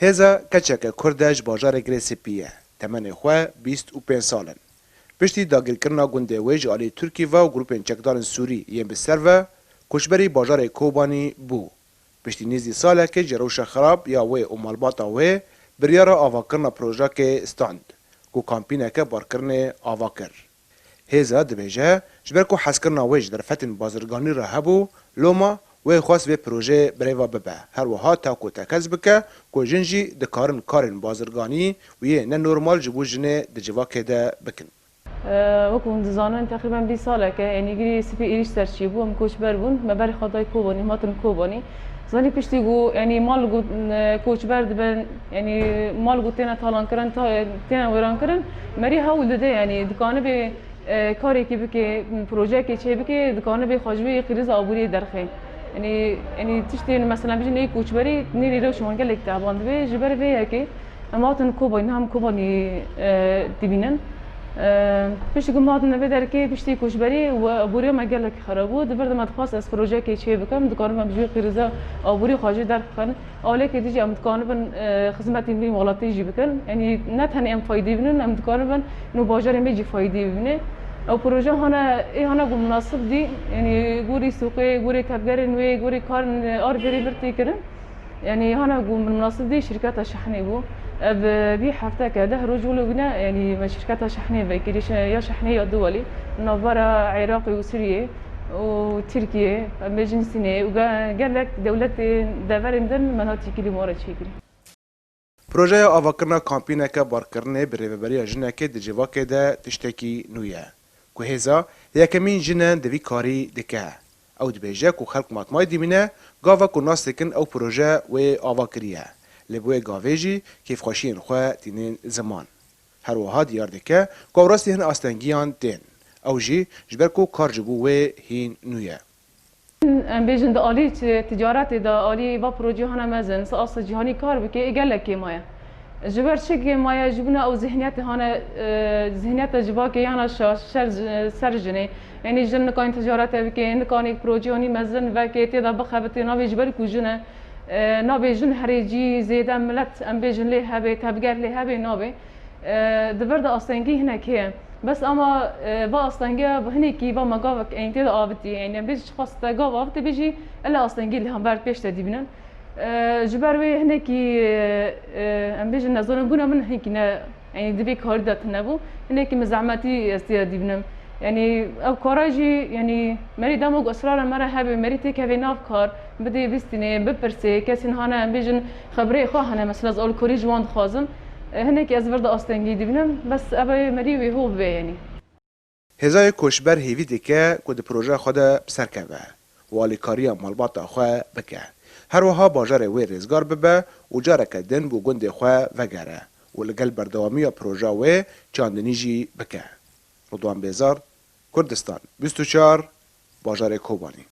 هزا کچک کردش باجار گریسپیه تمن خو 25 سالن پشتی داگیرکرنا گونده ویج آلی ترکی و گروپین چکدارن سوری یم بسر و کشبری باجار کوبانی بو پشتی نیزی ساله که جروش خراب یا وی امالباتا وی بریارا آواکرنا پروژه که استاند کو کامپینه که بارکرن آواکر هزا دبیجه جبرکو حسکرنا ویج در فتن بازرگانی را هبو لوما و خواست به پروژه بریوا ببه هر وها تا کو تکز بکه کو جنجی دکارن کارن بازرگانی و یه نه نورمال جبو جنه دجواکه ده بکن وكون دزانن تقريبا 20 ساله که يعني جري سي في ايش سرشي بو ام كوش بربون ما بر خدای کوبانی ماتن کوبانی زانی پشتی گو يعني مال گو کوچ برد بن يعني مال گو تینا تالان کرن تینا ویران کرن مری هاول ده يعني دکانه به کاری که بکه پروژه که چه بکه دکانه به خواجوی قریز آبوری درخه يعني تشتي مثلا بيجي نيك وشبري نيري لو شو قال لك تعبان به جبر به هيك اماتن كوباني هم كوباني تبينن پیش گماد نویدر که پیشتی کشبری و آبوری ما گله که خرابو دبرد ما خواست از پروژه که چه بکم دکان ما بجوی قریزه آبوری خواجه در خن آله که دیجی ام دکان بن خدمت این ولاتی جی بکن یعنی نه تنها ام فایده بینن ام دکان بن نو باجر میجی فایده بینه او پروژه هانا گم مناسب دی یعنی گوری سوقه گوری تبگر نوی گوری کار آرگری برتی کرن يعني هنا بالمناسبة دي شركاتها شحنة بو بي حفتة كده رجولو بنا يعني شركاتها شحنة بكريش يا شحنية دولي نوفرا عراقي وسوريا وتركيا بجنسينة وقال لك دولة دافرندن مناطق كلي مورد شكل پروژه آواکرنا کامپینه که بارکرنه بریوبری جنه که دجواکه ده تشتکی نویه که هزا یکمین جنه دوی کاری دکه او دبیجه که خلق ماتمای دیمینه گاوا که ناس تکن او پروژه و آواکریه لبوی گاویجی کیف خوشین خواه تینین زمان هر وها دیار دکه که راستی هن آستنگیان تین او جی جبر که کار جبو و هین نویه ام بیجن دا آلی تجارت دا آلی با پروژه هانا مزن ساس جهانی کار بکه ایگل لکی مایا جبر چک مایا جبنا او ذهنیت هانا ذهنیت جبا که یانا سرجنه يعني جن كان تجارات بكي إن كان یک پروژه هنی مزن و که تیدا بخبتی نابی جبر کوجنه نابی جن هریجی زیده ملت ام بیجن لی هبه تبگر لی هبه نابی دبرد آستنگی هنه که بس اما با آستنگی هنی کی با مگاوک این تیدا آبتی يعني بیج خواست گاو آبتی بیجی الا آستنگی لی هم برد پیش تدیبینن جبر وی هنه کی ام بیجن نزارن بونا من هنی کی نه يعني دبی کار دات نبو هنه کی مزعمتی استیادیبینم يعني او كوراجي يعني مري دامو اسرار مره هبه مري تك هبه ناف كار بدي بستني بپرسه کسی هانا بيجن خبري خو هانا مثلا از اول كوري جوان خازم هناك از ورد آستنگی دبنم بس ابي مري وي هو يعني هزای کشبر هیوی دکه که ده پروژه خود بسر که والی کاریا مالبات خواه بکه هر وها باجار وی رزگار ببه و جارک دن بو گند خواه وگره و لگل بردوامی پروژه وی چاندنی جی بکه رضوان بیزار کردستان 24 باجار کوبانی